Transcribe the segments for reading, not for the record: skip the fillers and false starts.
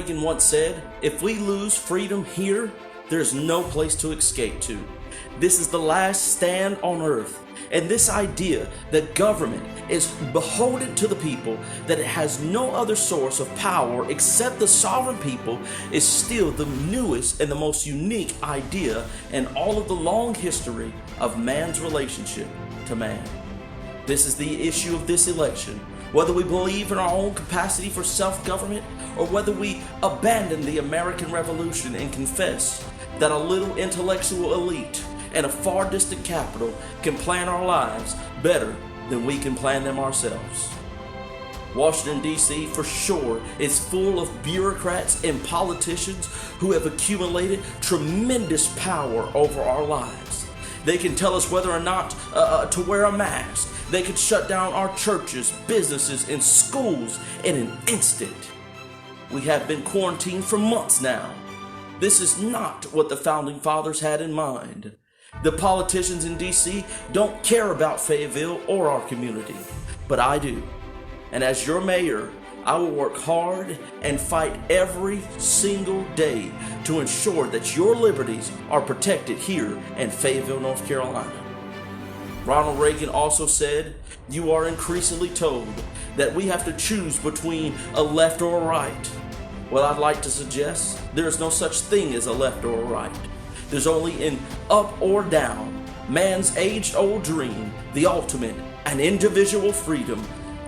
Reagan once said, "If we lose freedom here, there's no place to escape to. This is the last stand on earth." And this idea that government is beholden to the people, that it has no other source of power except the sovereign people, is still the newest and the most unique idea in all of the long history of man's relationship to man. This is the issue of this election. Whether we believe in our own capacity for self-government, or whether we abandon the American Revolution and confess that a little intellectual elite and a far distant capital can plan our lives better than we can plan them ourselves. Washington, D.C. for sure is full of bureaucrats and politicians who have accumulated tremendous power over our lives. They can tell us whether or not to wear a mask. They can shut down our churches, businesses, and schools in an instant. We have been quarantined for months now. This is not what the Founding Fathers had in mind. The politicians in D.C. don't care about Fayetteville or our community, but I do. And as your mayor, I will work hard and fight every single day to ensure that your liberties are protected here in Fayetteville, North Carolina. Ronald Reagan also said, "You are increasingly told that we have to choose between a left or a right." Well, I'd like to suggest there is no such thing as a left or a right. There's only an up or down, man's age-old dream, the ultimate and individual freedom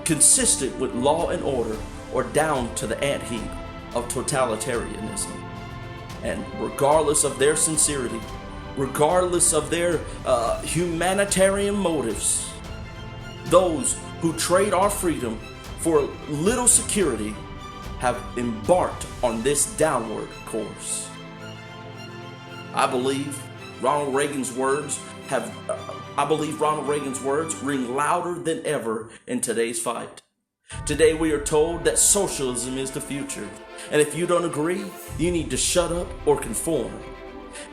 consistent with law and order, or down to the ant-heap of totalitarianism. And regardless of their sincerity, regardless of their humanitarian motives, those who trade our freedom for little security have embarked on this downward course. I believe Ronald Reagan's words ring louder than ever in today's fight. Today we are told that socialism is the future, and if you don't agree, you need to shut up or conform.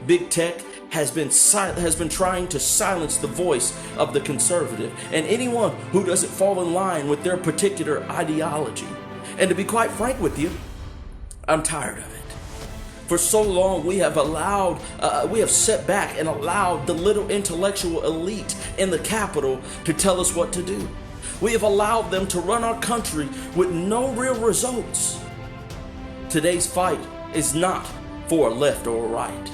Big tech has been trying to silence the voice of the conservative and anyone who doesn't fall in line with their particular ideology. And to be quite frank with you, I'm tired of it. For so long we have set back and allowed the little intellectual elite in the Capitol to tell us what to do. We have allowed them to run our country with no real results. Today's fight is not for a left or a right.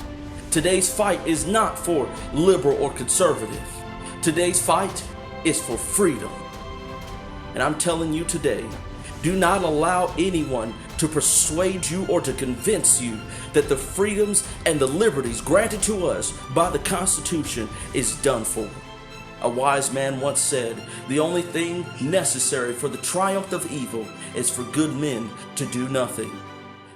Today's fight is not for liberal or conservative. Today's fight is for freedom. And I'm telling you today, do not allow anyone to persuade you or to convince you that the freedoms and the liberties granted to us by the Constitution is done for. A wise man once said, "The only thing necessary for the triumph of evil is for good men to do nothing."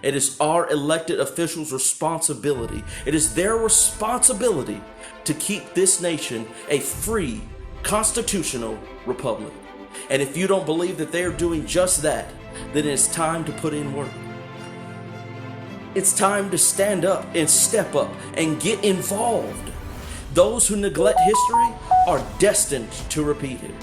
It is our elected officials' responsibility. It is their responsibility to keep this nation a free, constitutional republic. And if you don't believe that they are doing just that, then it's time to put in work. It's time to stand up and step up and get involved. Those who neglect history are destined to repeat it.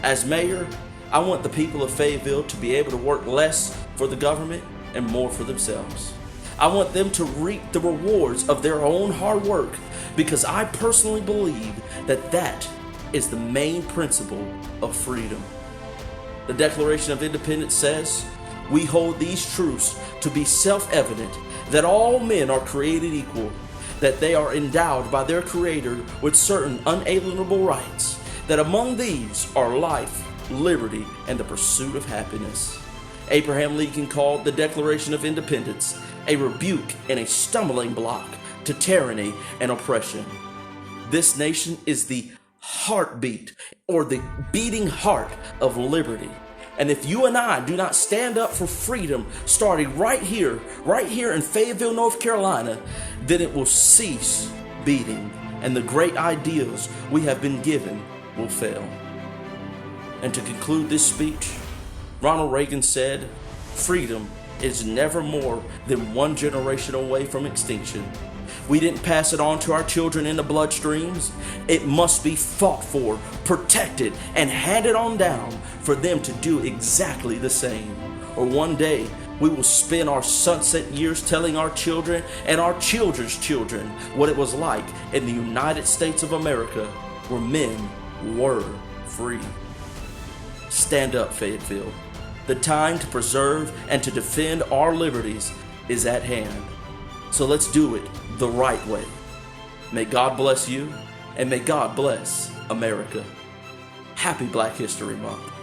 As mayor, I want the people of Fayetteville to be able to work less for the government and more for themselves. I want them to reap the rewards of their own hard work, because I personally believe that that is the main principle of freedom. The Declaration of Independence says, "We hold these truths to be self-evident, that all men are created equal, that they are endowed by their Creator with certain unalienable rights, that among these are life, liberty, and the pursuit of happiness." Abraham Lincoln called the Declaration of Independence a rebuke and a stumbling block to tyranny and oppression. This nation is the heartbeat, or the beating heart of liberty. And if you and I do not stand up for freedom, starting right here in Fayetteville, North Carolina, then it will cease beating, and the great ideals we have been given will fail. And to conclude this speech, Ronald Reagan said, "Freedom is never more than one generation away from extinction. We didn't pass it on to our children in the bloodstreams. It must be fought for, protected, and handed on down for them to do exactly the same. Or one day, We will spend our sunset years telling our children and our children's children what it was like in the United States of America, where men were free. Stand up, Fayetteville. The time to preserve and to defend our liberties is at hand. So let's do it the right way. May God bless you, and may God bless America. Happy Black History Month.